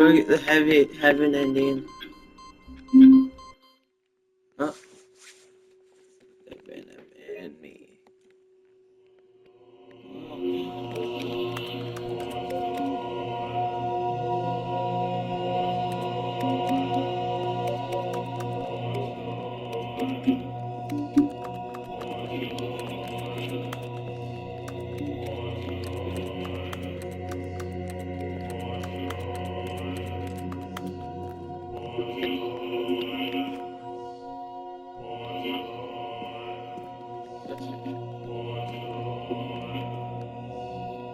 Look at the heaven ending. Oh, heaven and me.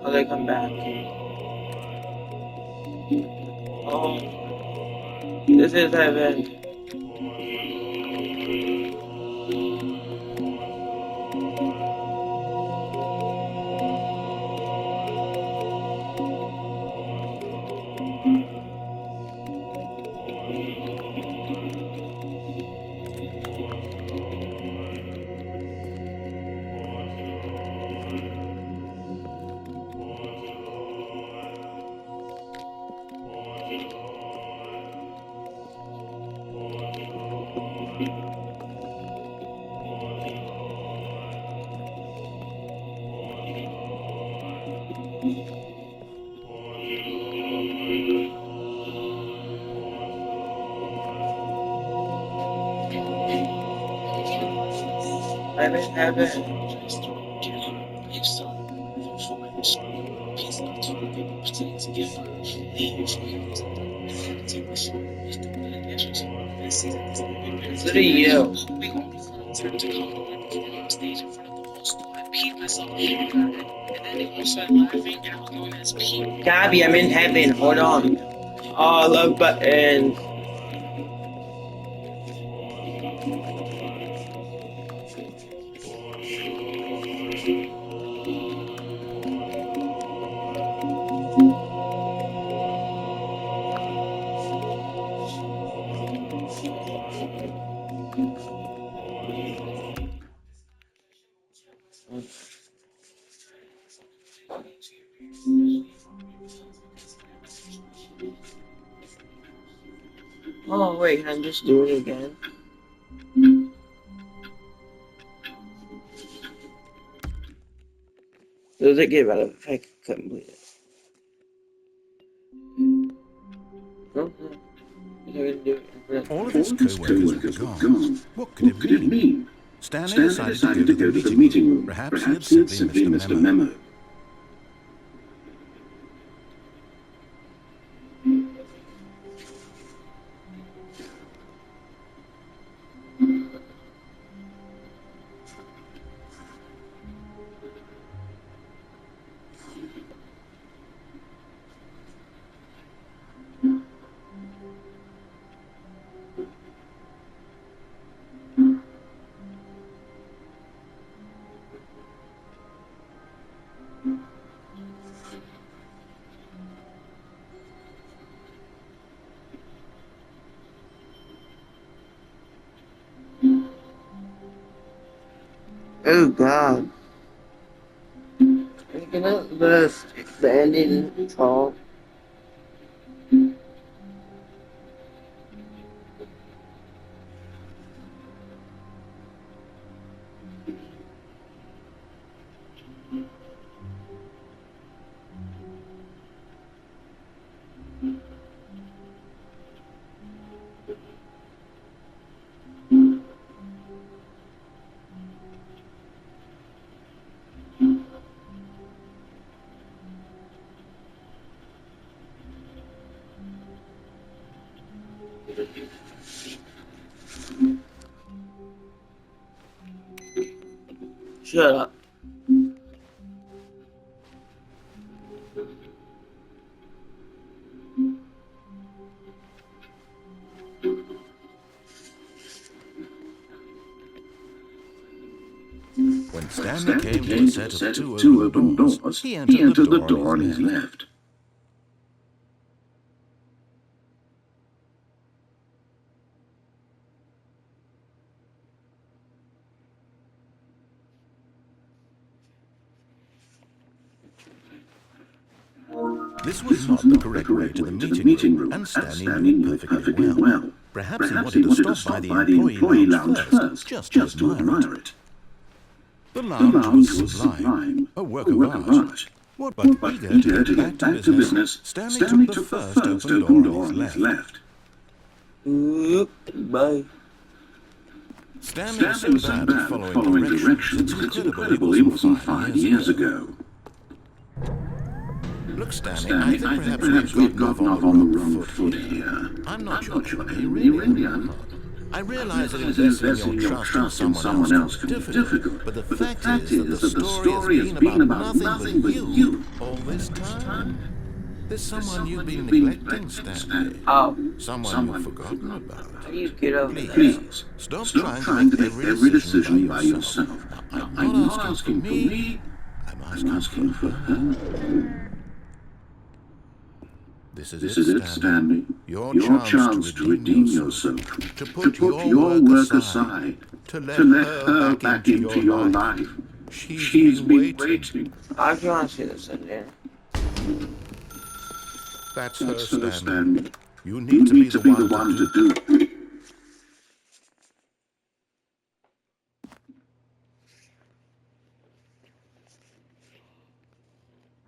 Oh, they come back. Oh, this is heaven. I'm in heaven. Look at you. Gabby, I'm in heaven. Hold on. Oh, I love buttons. Oh, wait, can I just do it again? Does it get better if I complete it? Okay. I'm gonna do it. All of his co-workers were gone. What could it mean? Stanley decided to go to the meeting room. Perhaps he had simply missed a memo. Oh God. I'm gonna the ending fall. Shut up. When Stanley came to a set of two open doors, he entered the door on his left. This was not the correct way to the meeting room, and Stanley knew it perfectly well. Perhaps he wanted to stop by the employee lounge first, just to admire it. The lounge was sublime, a work of art. But eager to get back to business, Stanley took the first open door on his left. Bye. Stanley was so bad at following directions, it's incredible he wasn't 5 years ago. Look, Stanley, I think perhaps we've gotten off on the wrong foot here. I'm not sure you really are. I realize that investing your trust in someone else can be difficult, but the fact is that the story has been about nothing but you all this time. There's someone you've been neglecting, Stanley. Someone you've forgotten about. Please get over that. Please, stop trying to make every decision by yourself. I'm not asking for me, I'm asking for her. This is it, Stanley. Your chance to redeem yourself, to put your work aside, to let her back into your life. She's been waiting. I can't see this in there. That's her, Stanley. You need to be the one to do it.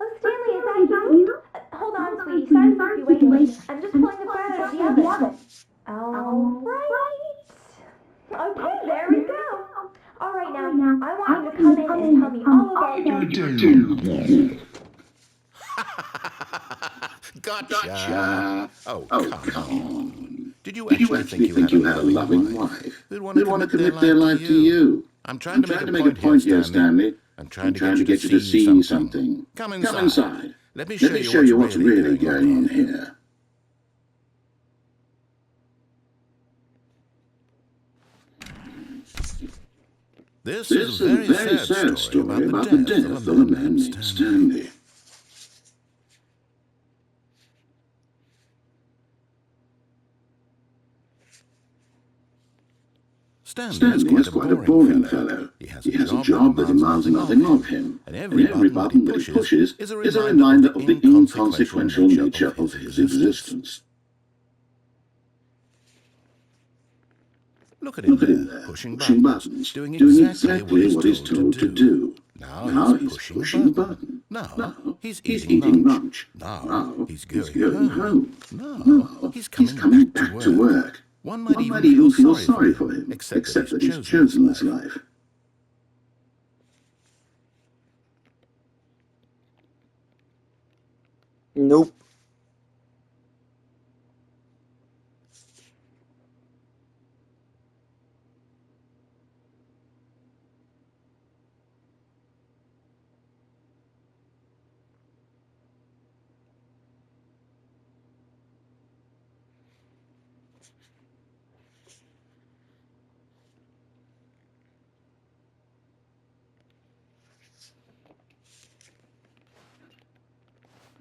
Oh, Stanley, is that you? Hold on, sweetie. Sorry to keep you waiting. I'm just pulling the bread out of the oven. All right. Okay, there we go. All right, now, I want you to come in and tell me all about your day. Gotcha. Oh, come on. Did you actually think you had a loving wife? They'd want to commit their life to you. I'm trying to make a point here, Stanley. I'm trying to get you to see something. Come inside. Let me show you what's really going on here. This is a very sad story about the death of a man named Stanley. Stanley is quite a boring fellow. He has a job that demands nothing of him, and every button that he pushes is a reminder of the inconsequential nature of his existence. Look at him there, pushing buttons, doing exactly what he's told to do. Now he's pushing a button. Now he's eating lunch. Now he's going home. Now he's coming back to work. One might even feel sorry for him, except that he's chosen this life. Nope.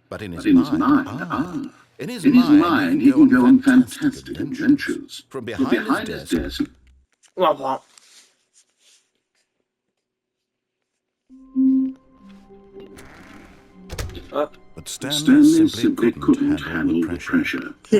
But in his mind, he can go on fantastic adventures. From behind his desk. Womp womp. But Stanley simply couldn't handle the pressure. He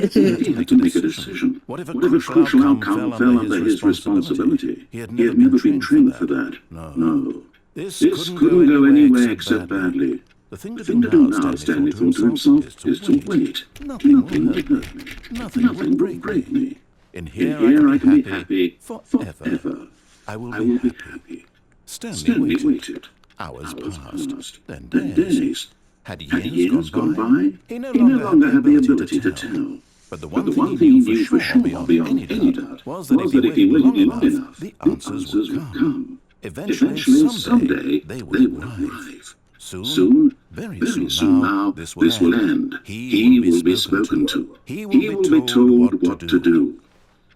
had to make a decision. What if a crucial outcome fell under his responsibility? He had never been trained for that. No. This couldn't go anywhere except badly. The thing to do now, Stanley thought to himself, is to wait. Nothing will hurt me. Nothing will break me. In here I can be happy forever. I will be happy. Stanley waited. Hours passed. Then days. Had years gone by? He no longer had the ability to tell. But the one thing he knew for sure, beyond any doubt, was that if he waited long enough, the answers would come. Eventually, someday, they would arrive. Soon, very soon now, this will end. He will be spoken to. He will be told what to do.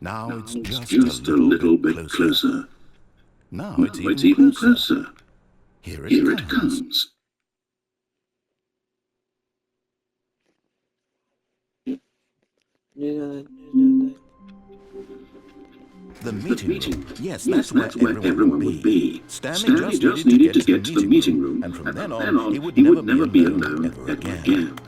Now it's just a little bit closer. Now it's even closer. Here it comes. The meeting. Yes, that's where everyone would be. Stanley just needed to get to the meeting room, and from then on, he would never be alone ever again.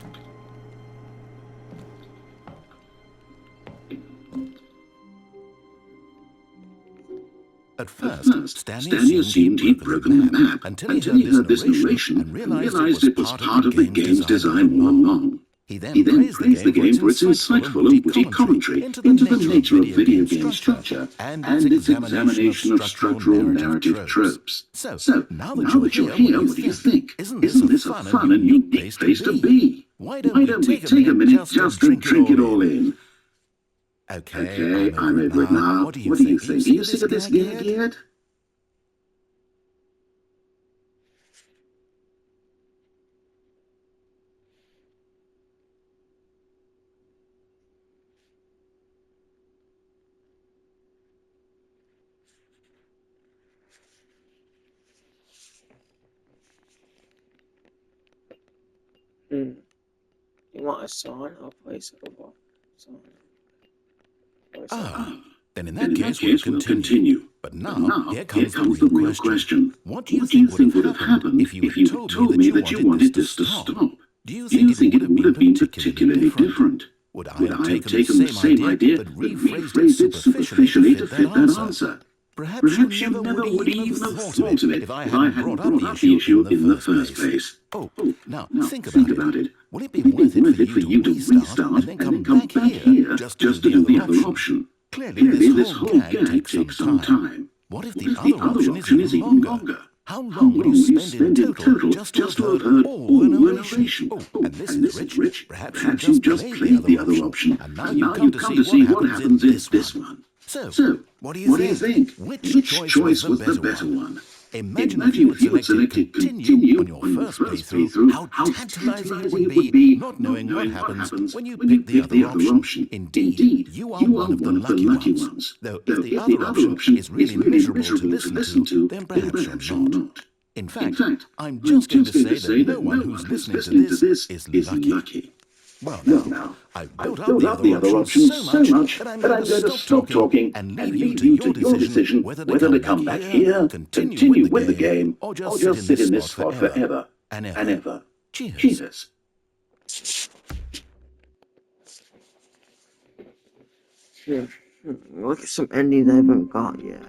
At first, Stanley assumed he'd broken the map until he heard this narration and realized it was part of the game's design all along. He then praised the game for its insightful and witty commentary into the nature of video game structure and its examination of structural narrative tropes. So, now that you're here, what do you think? Isn't this a fun and unique place to be? Why don't we take a minute just to drink it all in? Okay, I'm over it now. What do you think? Are you sick of this gag yet? You want a sign? I'll place it over. Then in that case we'll continue. But now here comes the real question. What do you think would have happened if you had told me that you wanted this to stop? Do you think it would have been particularly different? Would I have taken the same idea but rephrased it superficially to fit that answer? Perhaps you never would even have thought of it if I hadn't brought up the issue in the first place. Now think about it. Will it be worth it for you to restart and then come back here just to do the other option? Clearly this whole gag takes some time. What if the other option is even longer? How long will you spend in total just to have heard all the narration? And this is Rich. Perhaps you just played the other option, and now you come to see what happens in this one. So, what do you think? Which choice was the better one? Imagine if you had selected continue on your first playthrough, how tantalizing it would be not knowing what happens when you pick the other option. Indeed, you are one of the lucky ones. Though if the other option is really miserable to listen to, then perhaps you're not. In fact, I'm just going to say that no one who's listening to this is lucky. Well, now, I've built up the other option so much that I'm going to stop talking and leave you to your decision whether to come back here, continue with the game, or just sit in this spot forever and ever. Cheers. Look at some endings I haven't got yet.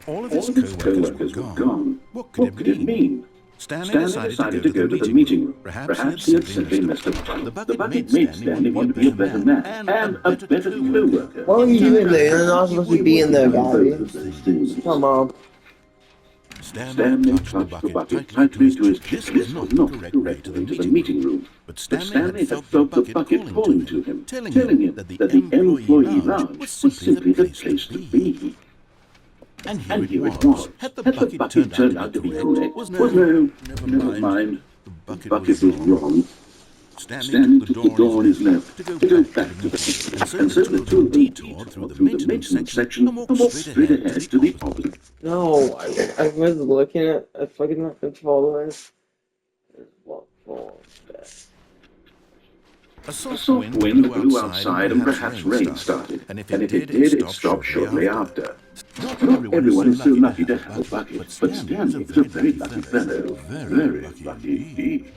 All of his co-workers were gone. What could it mean? Stanley decided to go to the meeting room. Perhaps he had simply missed a button. The bucket made Stanley want to be a better man and a better co-worker. What are you doing there? You're not supposed to be in there, Gary. Come on. Stanley clutched the bucket tightly to his chest. This was not the correct way to the meeting room. But Stanley had felt the bucket calling to him, telling him that the employee lounge was simply the place to be. And here it was. Had the bucket turned out to be correct? No, never mind. The bucket was wrong. Stanley took the door on his left to go back to the pit, and so the two detoured through the maintenance section and walked straight ahead to the opposite. No, I was looking at fucking my controllers. What for that? A soft wind blew outside and perhaps rain started, and if it did, it stopped shortly after. Not everyone is so lucky to have a bucket, but Stanley is a very lucky fellow. Very lucky.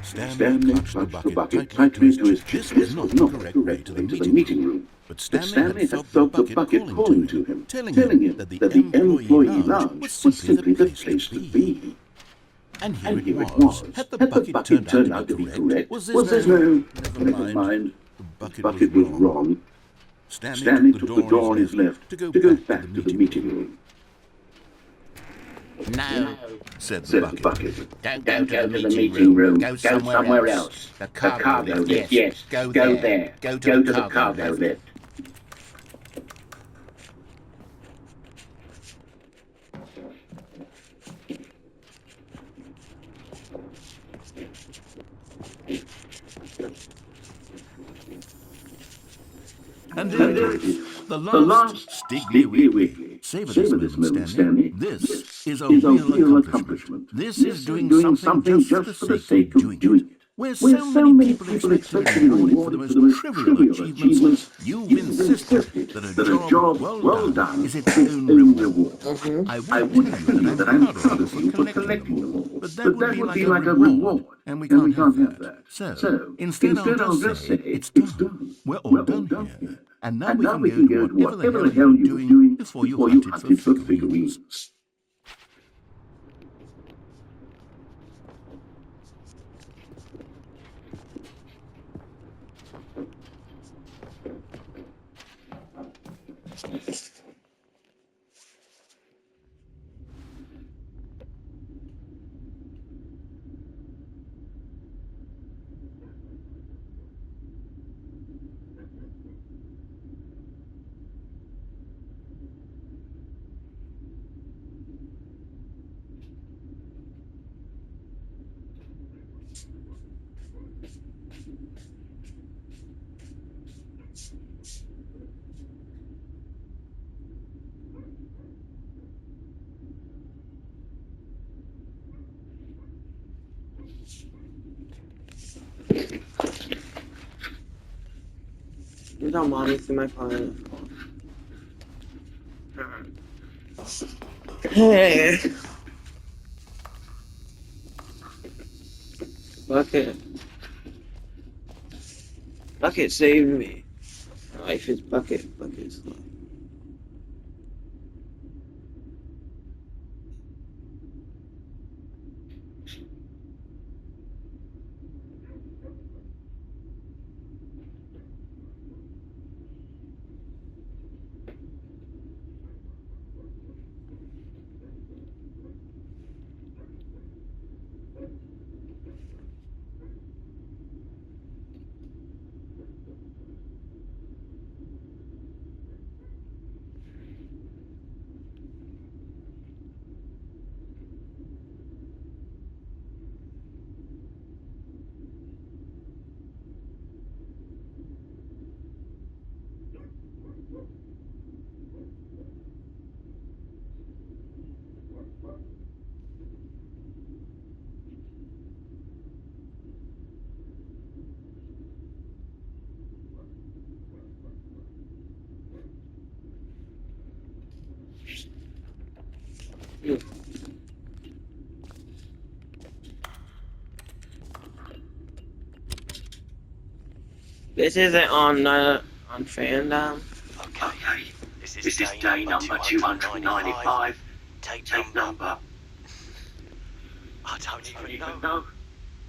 Stanley clutched the bucket tightly to his chest. This was not the correct way to the meeting room. But Stanley had felt the bucket calling to him, telling him that the employee lounge was simply the place to be. And here it was. Had the bucket turned out to be correct? Was no? Never mind. The bucket was wrong. Stanley took the door on his left to go back to the meeting room. No, said the bucket. Don't go to the meeting room. Go somewhere else. The cargo lift. Yes, go there. Go to the cargo lift. And there it is, the last Stiggly Wiggly. Savor this moment, Stanley. This is a real accomplishment. This is doing something just for the sake of doing it. Where so many people expect to be rewarded for the most trivial achievements, you've insisted that a job well done is its own reward. I would tell you that I'm proud of you for collecting them all, but that would be like a reward, and we can't have that. So, instead I'll just say, it's done. We're all done here. And now we can go to whatever the hell you were doing before you hunted for figurines. You don't mind me see my phone. Hey. Bucket. Bucket saved me. Life is bucket. Bucket's life. This isn't on fandom. Okay, this is day number 295. Take number. I don't even know.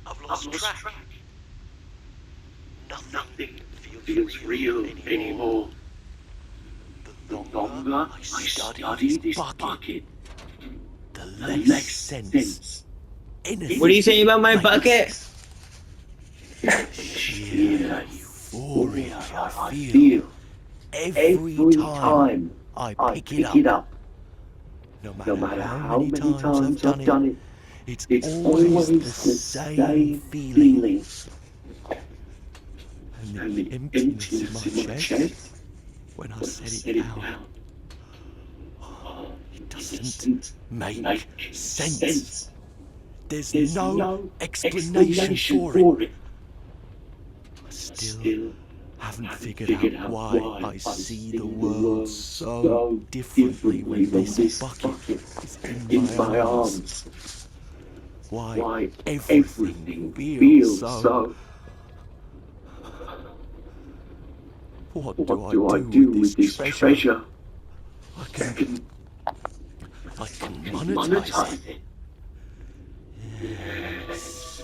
I've lost track. Nothing feels real anymore. The longer I study this bucket, the less sense anything. What are you saying about my bucket? Sheer euphoria I feel every time I pick it up. No matter how many times I've done it, it's always the same feeling. And the emptiness in my chest when I set it down. It doesn't make sense. There's no explanation for it. I still haven't figured out why I see the world so differently when this bucket is in my arms. Why everything feels so. What do I do with this treasure? I can monetize it. Yes.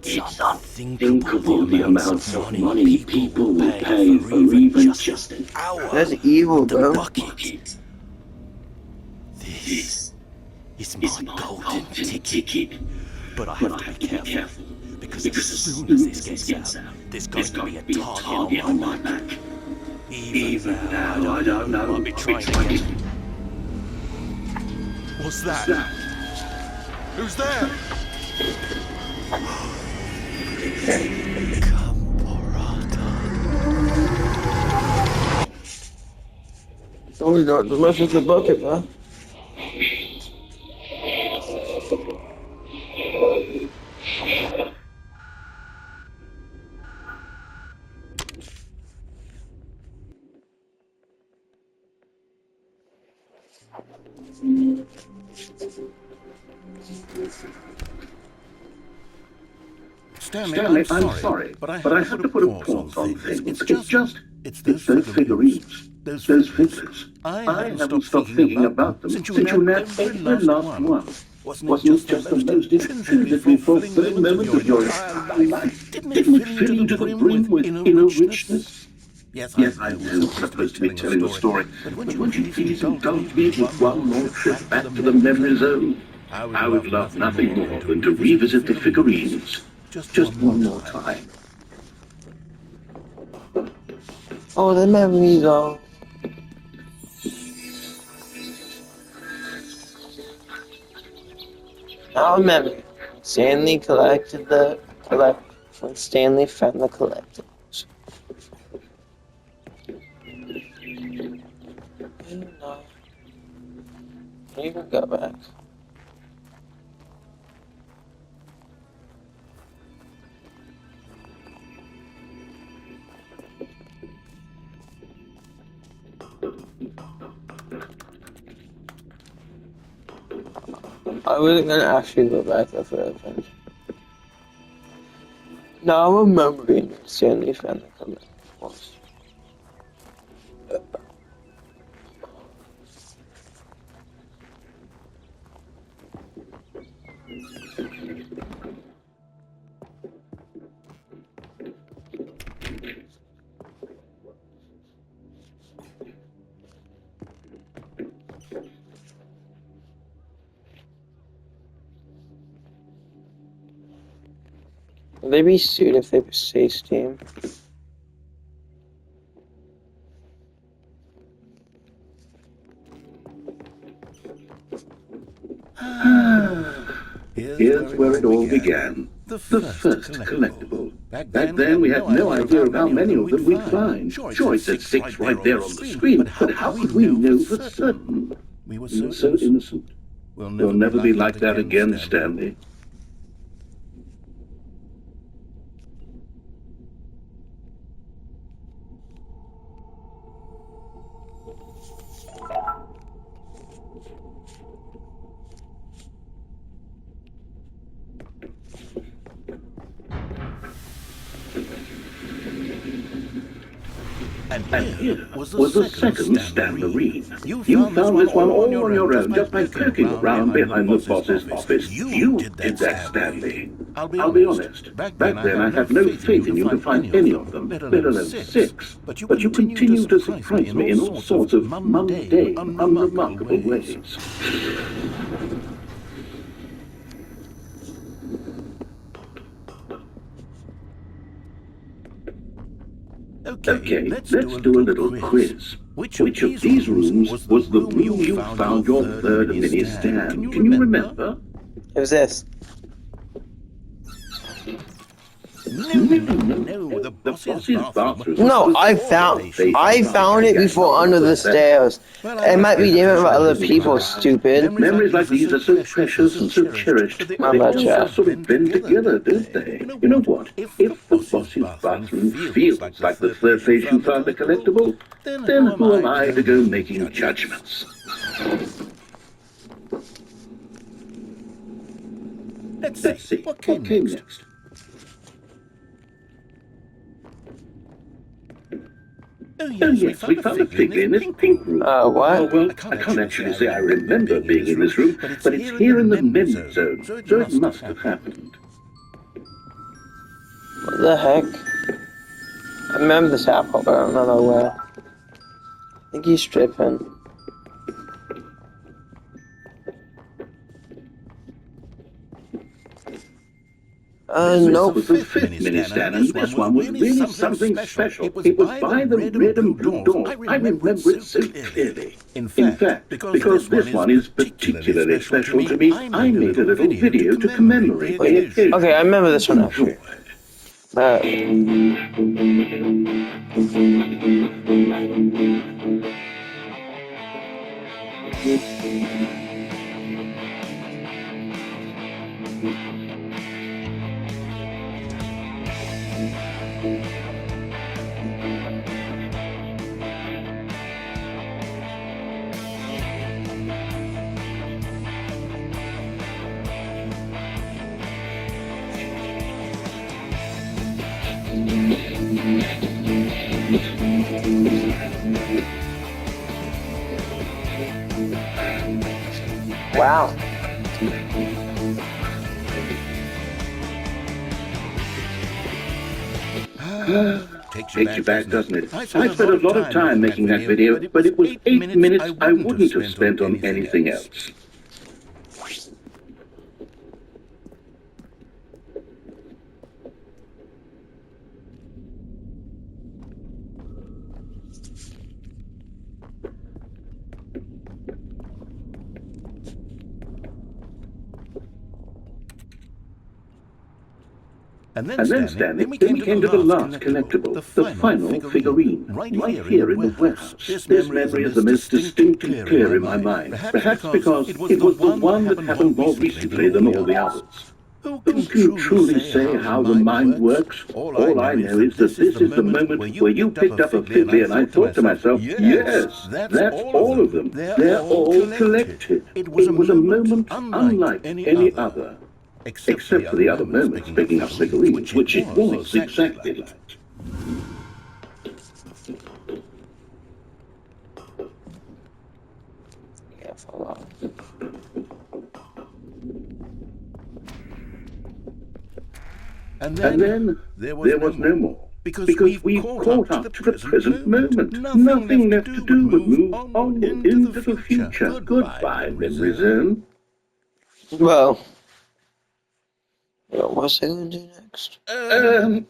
It's unthinkable the amounts of money people will pay for even just an hour. That's evil, The bro. bucket. This is my golden ticket. But I have to be careful. Because as soon as this gets out, there's going to be a target on my back. Even now, I don't know. I'll be trying to. What's that? Who's there? Oh, you know, the most of the bucket, huh? Stanley, I'm sorry, but I have to put a pause on things. It's those figurines, those figures. I haven't stopped thinking about them since you announced every last one. Wasn't it just the most intrinsically fulfilling moment of your entire life? Didn't it fill you to the brim with inner richness? Yes, I know we're supposed to be telling a story, but won't you please indulge me with one more trip back to the memory zone? I would love nothing more than to revisit the figurines. Just one more time. Oh, the memories are. I remember Stanley collected when Stanley found the collectibles. No. You can go back. I wasn't gonna actually go back there for that. Now I'm remembering Stanley found the collectibles. Will they be sued if they say Steam? Here's where it all began. The first collectible. Back then we had no idea of how many of them we'd find. Sure, it said 6 right there on the screen, but how could we know for certain? We were so innocent. We'll never be like that again, Stanley. And here was the second Stanley. You found this one all on your own, just by poking around behind the boss's office. You did that, Stanley. I'll be honest. Back then I had no faith in you to find any of them, let alone 6. But you continue to surprise me in all sorts of mundane, unremarkable ways. Okay, let's do a little quiz. Which of these rooms was the room you found your third mini stand? Can you remember? It was this. No, the boss's bathroom. No, I found it before under the stairs. It might be different for other people, stupid. Memories like these are so precious and so cherished. They all sort of blend together, don't they? You know what? If the boss's bathroom feels like the third place you found the collectible, then who am I to go making judgments? Let's see. What came next? Oh yes, we found a figure in this pink room. What? Oh, well, I can't actually say I remember being in this room, but it's here in the memory zone, so it must have happened. What the heck? I remember this apple, but I don't know where. I think he's stripping. Nope. This was the 5th mini stand, and this one was really something special. It was by the red and blue door. I remember it so clearly. In fact, because this one is particularly special to me, I made a little video to commemorate the occasion. Okay, I remember this one actually. Wow. Takes you back, doesn't it? I spent a lot of time making that video, but it was 8 minutes I wouldn't have spent on anything else. And And then, Stanley, we came to the last collectible, the final figurine, right here in the warehouse. This memory is the most distinct and clear in my mind, perhaps because it was the one that happened more recently than all the others. Who can truly say how the mind works? All I know is that this is the moment where you picked up a figurine and I thought to myself, yes, that's all of them. They're all collected. It was a moment unlike any other. Except for the other moments picking up figurines, which it was exactly like. Yeah, for a while. And then there was no more. Because we've caught up to the present moment. Nothing left to do but move on into the future. Goodbye, memory zone. Well, what was I going to do next? No,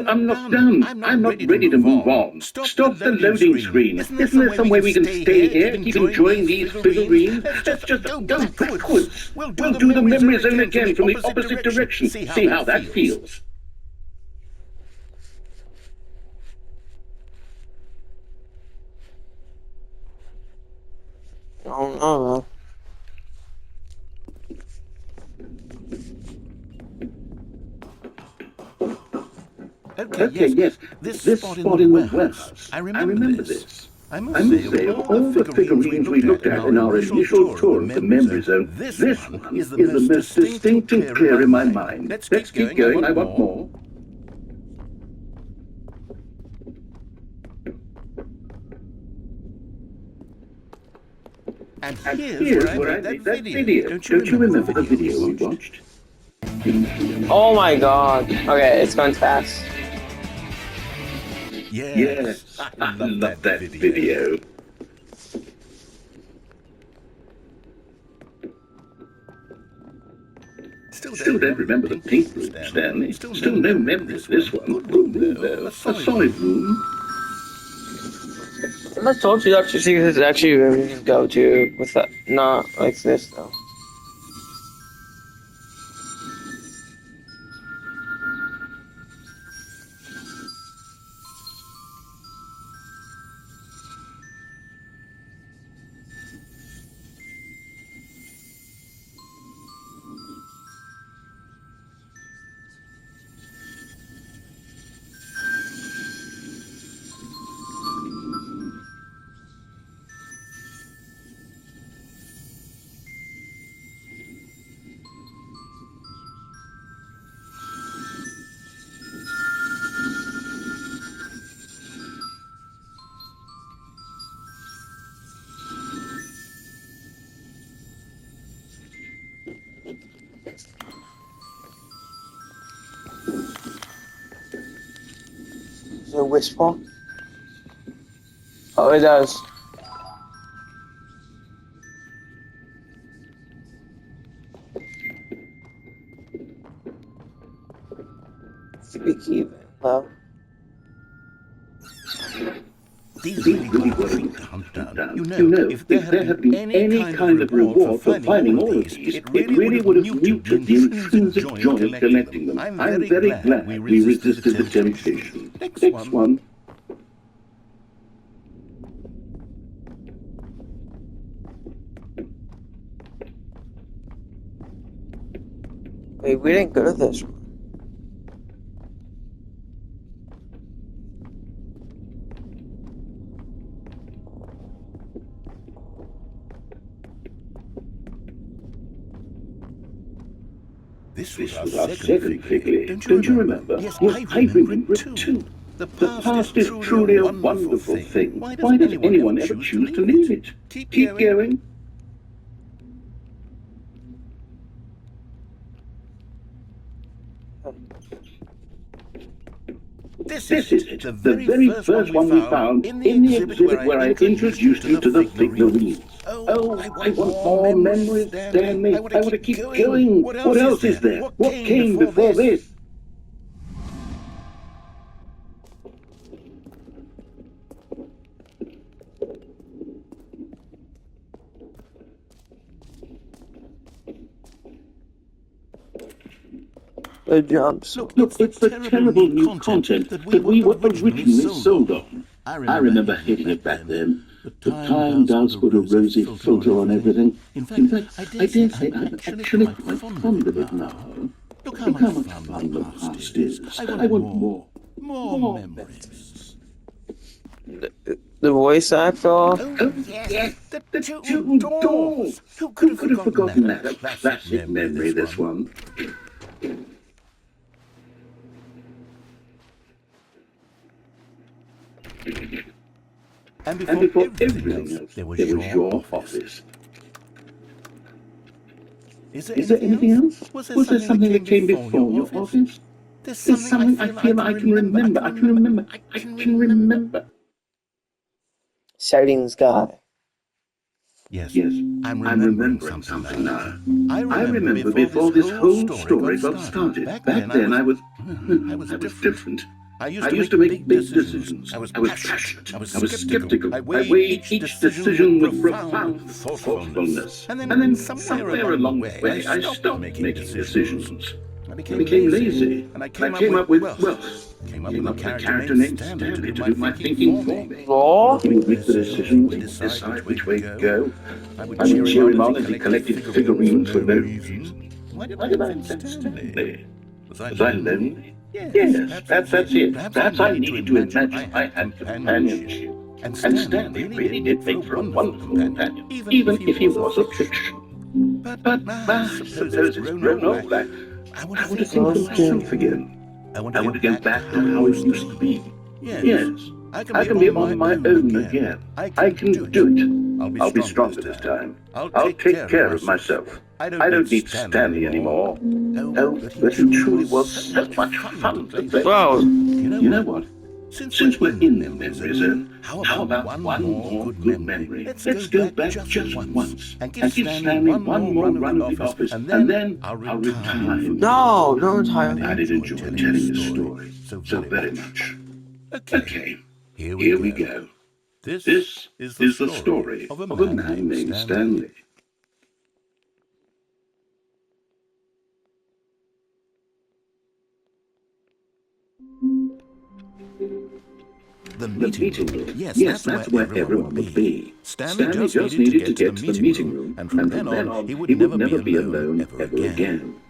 I'm not done. I'm not ready to move on. Stop the loading screen. Isn't there some way we can stay here, keep enjoying these figurines? Let's just go backwards. We'll do the memory zone again from the opposite direction. See how that feels. Oh no. Okay, yes. This spot in the warehouse. I remember this. I must say, of all the figurines we looked at in our initial tour of the memory zone, this one is the most distinct and clear in my mind. Let's keep going. I want more. And here's where I made that video. Don't you remember the video we watched? Oh my god. Okay, it's going fast. Yes, I love that video. Still don't remember the pink room, Stanley. Still no memory of this one. Good room, though. A solid room. I must told you that it's actually a room you can go to with that, not like this though. Is it a whisper? Oh, it does. Speak even, though. These really weren't to hunt down. You know, if there had been any kind of reward for finding all of these, it really would have muted the intrinsic joy of collecting them. I'm very glad we resisted the temptation. Next one. Wait, we didn't go to this one. This was our second figure. Don't you remember? Yes, I remember it too. The The past is truly a wonderful thing. Why does anyone ever choose to leave it? Keep going. This This is it, the very first one we found in the exhibit where I introduced you to the figurines. Oh, I want more memories, Stanley. I want to keep going. What else is there? What came before this? The jumps. Look, it's the terrible new content that we were originally sold on. I remember hating it back then. But time does put a rosy filter on everything. In fact, I dare say I'm actually quite fond of it now. Look how much fun the past is. I want more. More memories. The voice actor. Oh, yes, the two doors. Who could have forgotten that? A classic memory, this one. And before everything else, there was your office. Is Is there anything else? Was there something that came before your office? There's something I feel I can remember. I can remember. Shouting sky. Yes, Yes, I'm remembering something now. I remember before this whole story got started. Back then I was different. I used to make big decisions. I was passionate. I was skeptical. I weighed each decision with profound thoughtfulness. And then somewhere along the way, I stopped making decisions. I became lazy. And I came up with, came up with a character named Stanley to do my thinking for me. Law? He would make the decisions, decide which way to go. I would cheer him on as he collected figurines for no reason. Why did I invent Stanley? Was I lonely? Yes, that's it. Perhaps I needed to imagine I had companionship. And Stanley really did make for a wonderful companion, even if he was a fiction. But I suppose it's grown old. I want to think for myself again. I want to get back to how it used to be. Yes, I can be on my own again. I can do it. I'll be stronger this time. I'll take care of myself. I don't need Stanley anymore. Oh, but it truly was so much fun to play. Wow. You know what? Since we're in the memory zone, how about one more good memory? Let's go back just once and give Stanley one more run of the office, and then I'll retire him. No, don't retire. I did enjoy telling the story so very much. Okay, here we go. This is the story of a man named Stanley. The meeting room. Yes, that's where everyone would be. Stanley just needed to get to the meeting room, and from then on, he would never be alone ever again.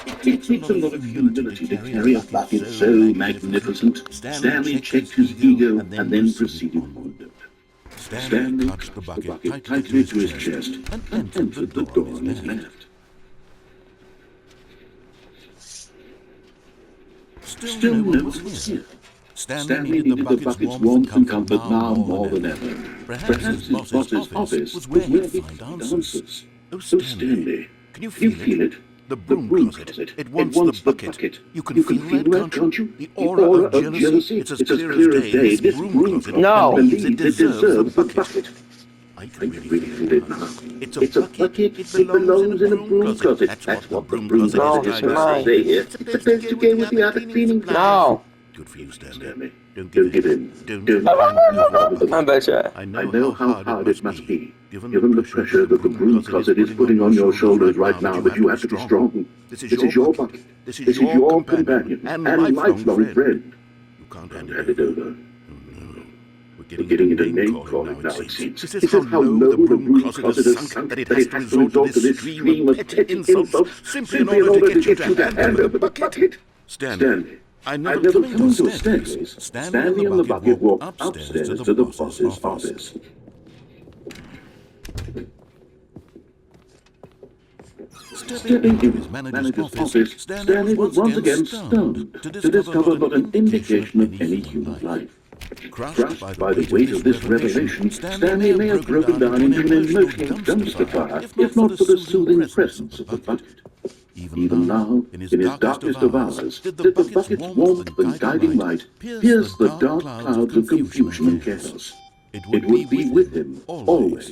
It takes a lot of humility to carry a bucket so magnificent. Stanley checked his ego and then proceeded onward. Stanley clutched the bucket tightly to his chest and entered the door on his left. Still no one was here. Stanley needed the bucket's warmth and comfort now more than ever. Perhaps his boss's office was where he'd find answers. Oh, Stanley, can you feel it? The broom closet. It wants the bucket. You can feel that, can't you? The aura of jealousy. It's as clear as day. This broom closet believes it deserves the bucket. I can really feel it now. It's a bucket. It belongs in a broom closet. That's what the broom closet is trying to say here. It's supposed to go with the other cleaning closet. No. Good for you, Stanley. Don't give in. Don't. I betcha. I know how hard it must be, given the pressure that the broom closet is putting on your shoulders right now, but you have to be strong. This is your bucket. This is your companion and lifelong friend. You can't hand it over. We're getting into name-calling now, it seems. This is how low the broom closet has sunk that it has to resort to this stream of petty insults simply in order to get you to hand over the bucket. Stanley. I never come into a staircase. Stanley and the bucket walked upstairs to the boss's office. Stepping into his manager's office, Stanley was once again stunned to discover not an indication of any human life. Crushed by the weight of this revelation, Stanley may have broken down into an emotional dumpster fire, if not for the soothing presence of the bucket. Even now, in his darkest of hours, did the bucket's warmth and guiding light pierce the dark clouds of confusion and chaos. It would be with him always.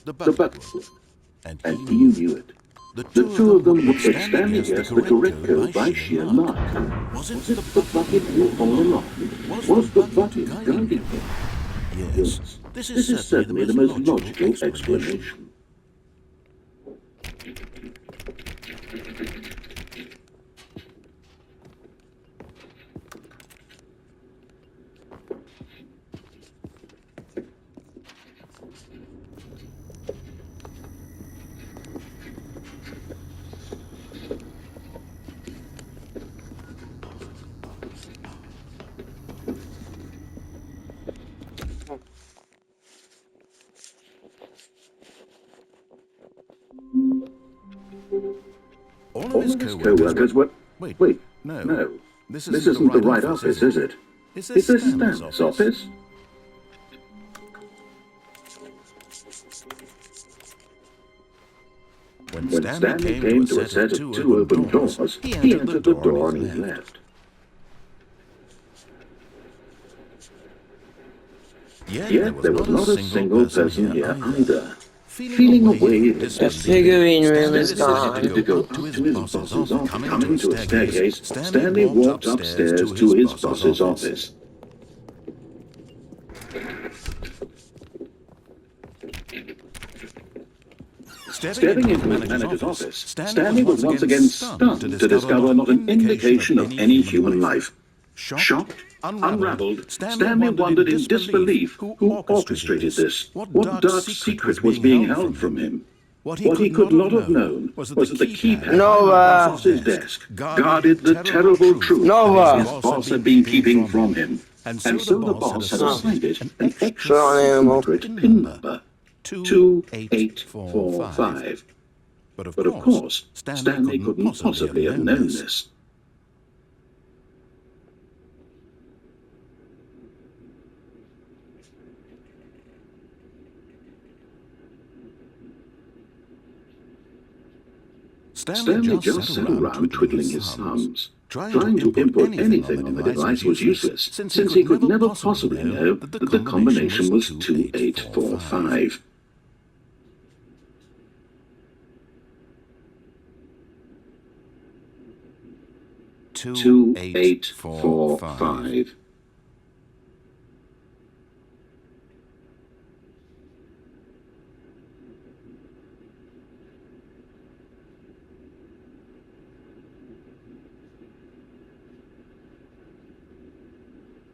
The bucket would, and he knew it. The two of them would Stanley guess the correct code by sheer luck. Was it the bucket all along? Was the bucket guiding him? Yes, this is certainly the most logical explanation. All of his co-workers were... Wait, no. This isn't the right office, is it? Is this Stanley's office? When Stanley came to a set of two open doors, he entered the door on his left. Yet there was not a single person here either. Feeling away, The figurine room is gone. to go up to his boss's office. Coming to a staircase, Stanley walked upstairs to his boss's office. Stepping into his manager's office, Stanley was once again stunned to discover not an indication of any human life. Shocked, unraveled, Stanley wondered in disbelief who orchestrated this. What dark secret was being held from him? What he could not have known was that the keypad on the boss's desk guarded the terrible truth that his boss had been keeping from him. And so the boss had assigned it an extra secret PIN number, 2845. But of course, Stanley couldn't possibly have known this. Stanley just sat around twiddling his thumbs. Trying to input anything on the device was useless, since he could never possibly know that the combination was 2845. Two eight four five.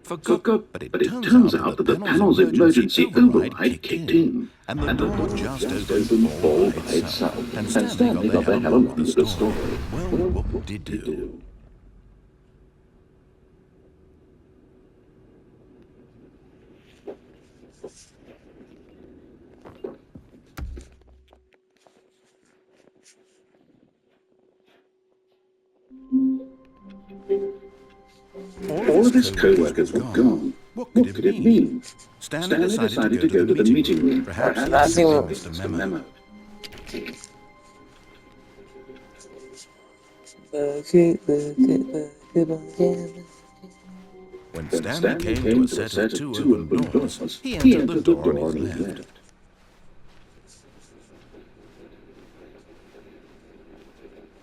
But it turns out that the panel's emergency override kicked in, and the door just opened all by itself, and Stanley got the hell along with the story. Well, what would he do? All of his co-workers were gone. What could it mean? Stanley decided to go to the meeting room. Perhaps he missed a memo. When Stanley came to a set of two open doors, he entered the door on his left.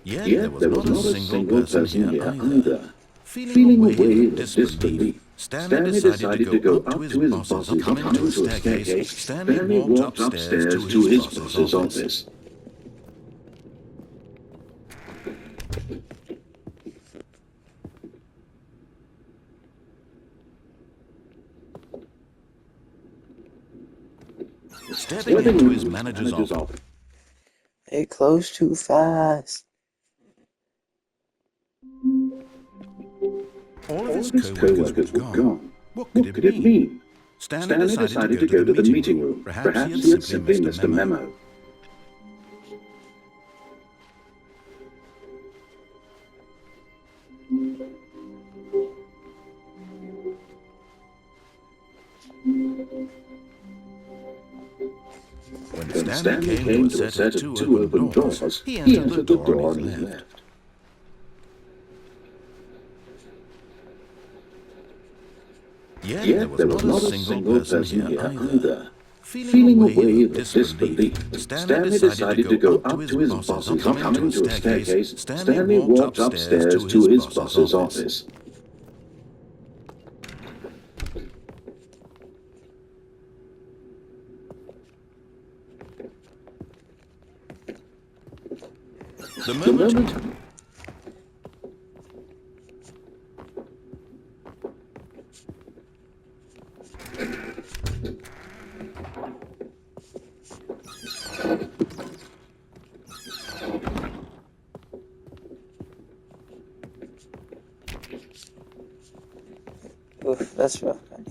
Yet there was not a single person here either. Feeling away in disbelief, Stanley decided to go up to his boss's office. Coming to a staircase, Stanley walked upstairs to his boss's office. Stepping into his manager's office. They close too fast. All of his co-workers were gone. What could it mean? Stanley decided to go to the meeting room. Perhaps he had simply missed a memo. When Stanley came to a set of two open doors, he entered the door on his left. Yet there was not a single person here either. Feeling a wave of disbelief, Stanley decided to go up to his boss's. Coming to a staircase, Stanley walked upstairs to his boss's office. The moment Oof, that's rough, buddy.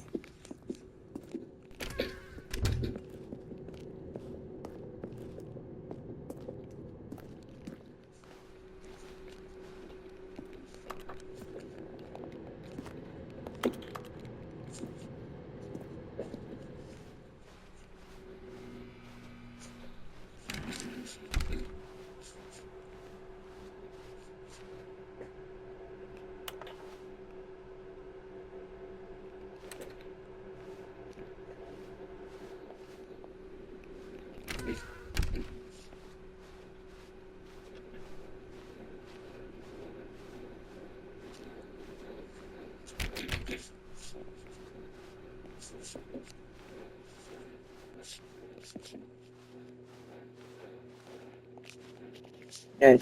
Hey.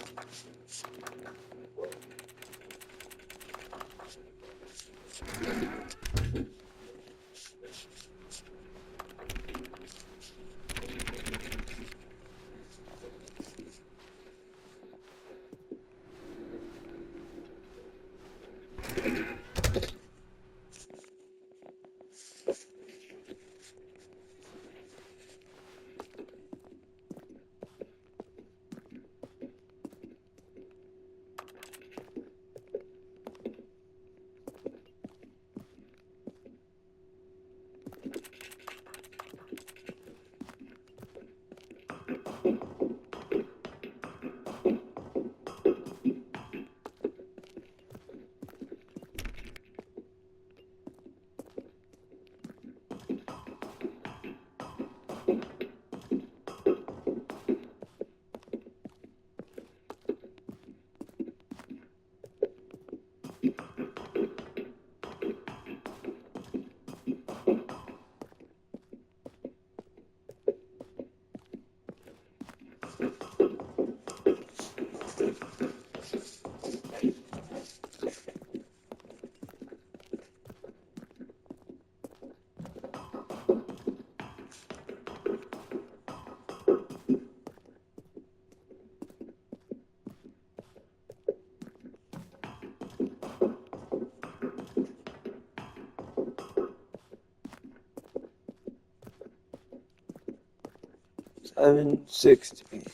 $7.60.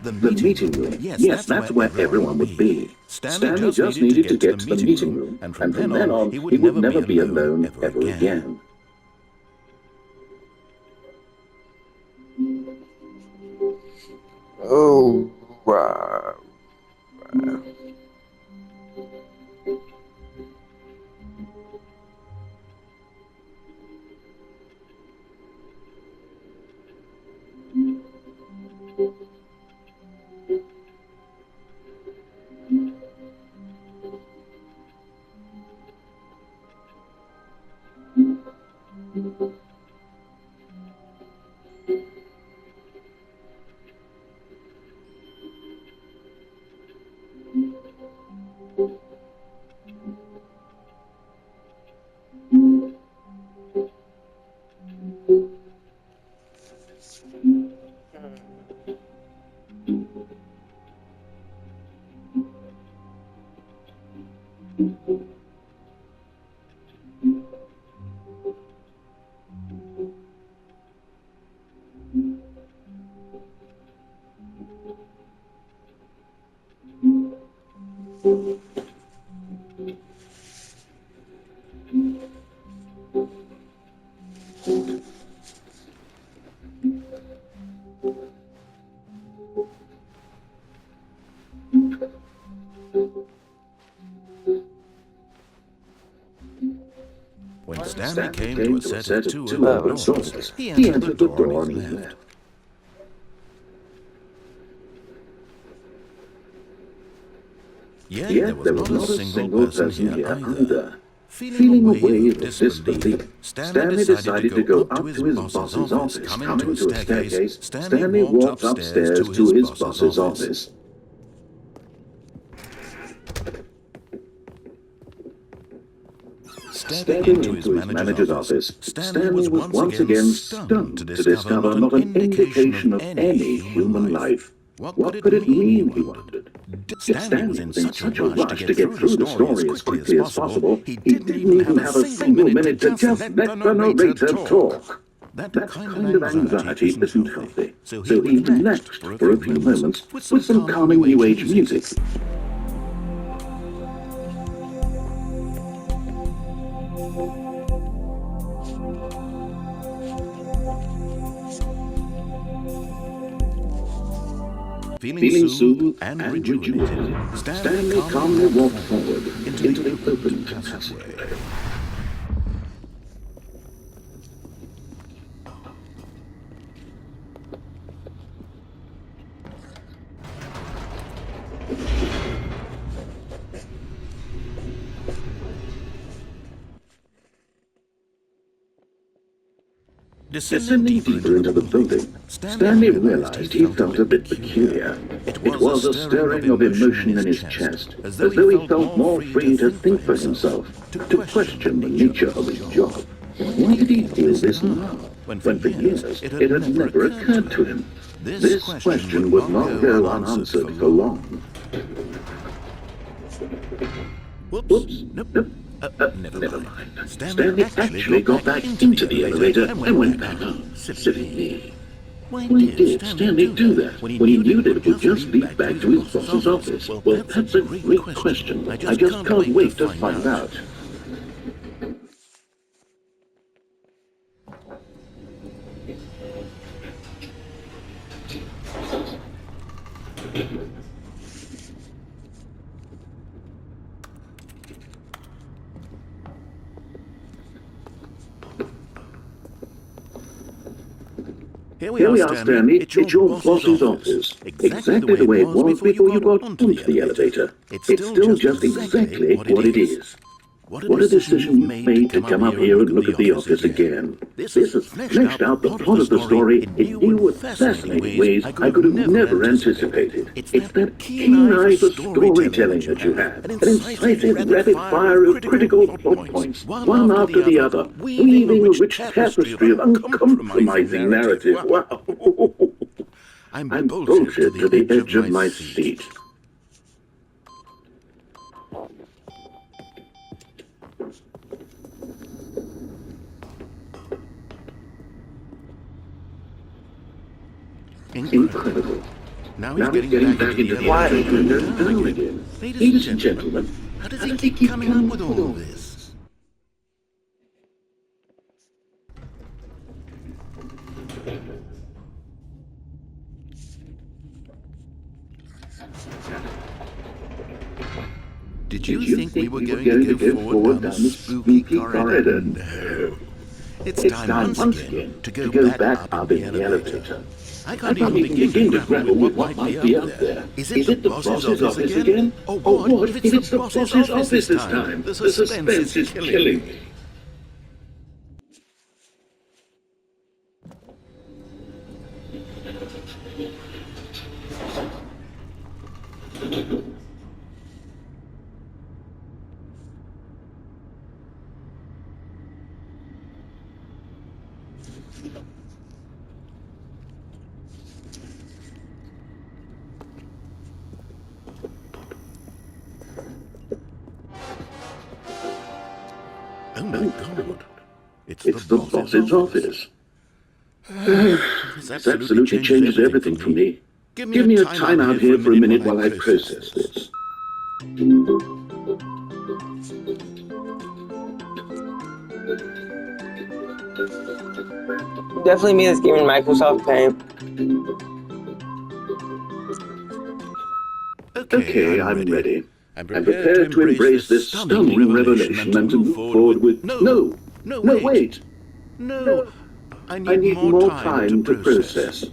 The meeting room. Yes, that's where everyone would be. Stanley just needed to get to the meeting room, and from then on, he would never be alone ever again. Oh, wow. When Stanley came to a set of two open open doors, doors, he entered the door on his left. Yet Yet there was not a single person here either. either. Feeling a wave of disbelief, Stanley decided to go up to his boss's office. Coming to a staircase, Stanley walked upstairs to his boss's office. Stepping into his manager's office, Stanley was once again stunned to discover not an indication of any human life. What could it mean, he wondered? Stanley was in such a rush to get through the story as quickly as possible, he didn't even have a single minute to just let the narrator talk. That kind of anxiety isn't healthy, so he relaxed for a few moments with some calming New Age music. Feeling soothed and rejuvenated, Stanley calmly walked forward into the open passageway. Descending deeper into the building, Stanley realized he felt a bit peculiar. It was a stirring of emotion in his chest, as though he felt more free to think for himself, to question the nature of his job. Why did he feel this now, when for years it had never occurred to him? This question would not go unanswered for long. Whoops, nope. Never mind. Stanley actually got back into the elevator and went back up. Silly me. Why did Stanley do that when he knew that it would just lead back to his boss's office? Well, that's a great question. I just can't wait to find out. Here we are, Stanley. It's your boss's office. Exactly the way it was before you got onto the elevator. It's still just exactly what it is. What a decision you made to come up here and look at the office again. This has fleshed out the plot of the story in new and fascinating ways I could have never anticipated. It's that keen eye for storytelling that you have, an incisive rapid fire of critical plot points, one after the other, weaving a rich tapestry of uncompromising narrative. Wow! I'm bullshit to the edge of my seat. Incredible. Now he's getting back into the elevator and goes down again. Ladies and gentlemen, how does he keep coming up with all this? Did you think we were going to go forward down the spooky corridor? No. It's time once again to go back up in the elevator. I can't even begin to grapple with what might be up there. Is it the boss's office again? Or what if it's the boss's office this time? The suspense is killing me. Oh my God. It's the boss's office. This This absolutely changes everything for me. Give me a time out here for a minute while I process this. Definitely me this game in Microsoft Paint. Okay, I'm ready. I'm prepared to embrace this stunning revelation and to move forward with... No, wait. No, I I need more time to process.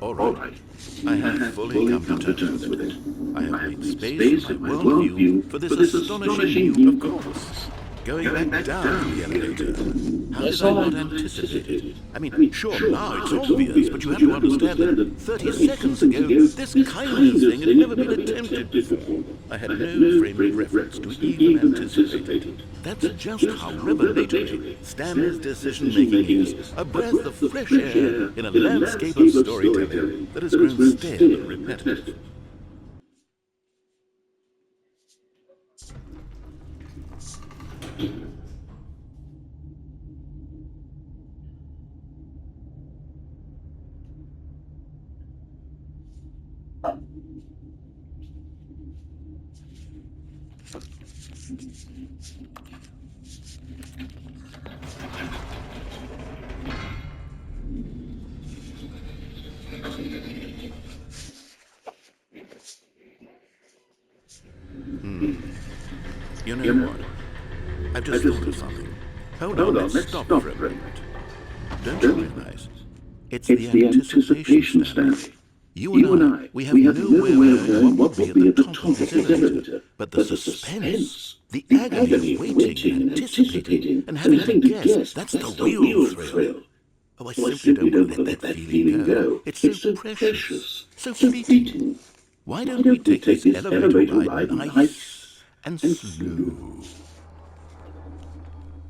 All right. I have fully come to terms with it. I have made space in my worldview for this astonishing new course. Going back down the elevator. How did I not anticipate it? I mean, sure, now it's obvious, but you have to understand that 30 seconds ago, this kind of thing had never been attempted before. I had no frame of reference to even anticipate it. That's just how revelatory Stanley's decision-making is. A breath of fresh air in a landscape of storytelling that has grown stale and repetitive. You know what? I've just thought of something. Hold on, let's stop for a moment. Don't you realize? It's the anticipation, Stanley. You and I, we have no way of knowing what will be at the top of this elevator. But the suspense, the agony of waiting and anticipating and having to guess, that's the real thrill. Oh, I simply don't want to let that feeling go. It's so precious, so fleeting. Why don't we take this elevator ride nice and slow?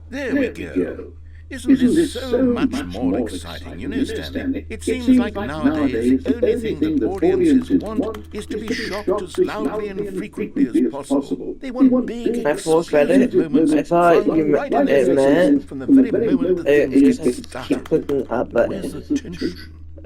There we go. Isn't this so much more exciting? You know, Stanley, it seems like nowadays the only thing that audiences want is to be shocked as loudly and frequently as possible. They want big, My full credit. I thought you meant from the very moment that you things just get keep started. clicking up Where's buttons. the tension?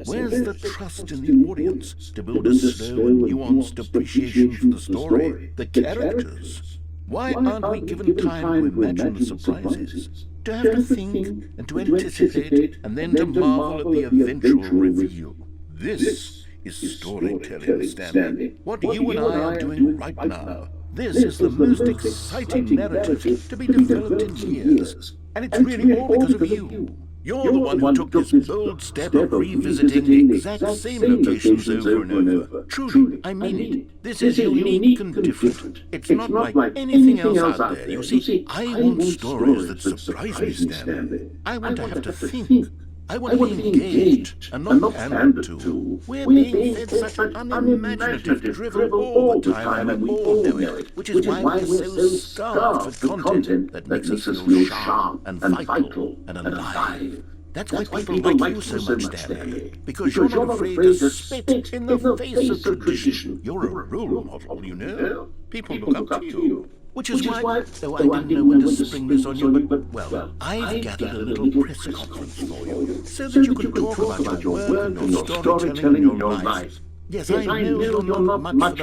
Where's the trust in the audience to build a slow and nuanced appreciation for the story, the characters? Why aren't we given time to imagine the surprises, to have to think and to anticipate and then to marvel at the eventual reveal? This is storytelling, Stanley. What you and I are doing right now. This is the most exciting narrative to be developed in years. And it's really all because of you. You're the one who took this bold step of revisiting the exact same locations over and over. Truly, I mean it. This is unique and different. It's not like anything else out there. You see, I want stories that surprise me, Stanley. I want to have to think. I want to be engaged and not pandered to. We're being fed such unimaginative drivel all the time, and we all know it, which is why we're so starved for content that makes us feel sharp and vital and alive. That's why people like you so much, Stanley, because you're not afraid to spit in the face of tradition. You're a role model, you know. People look up to you. Which is why, though I didn't know when to spring this on you, but, well, I've gathered a little press conference for you, so that you can talk about your work and your storytelling and your life. Yes, I know you're not much for the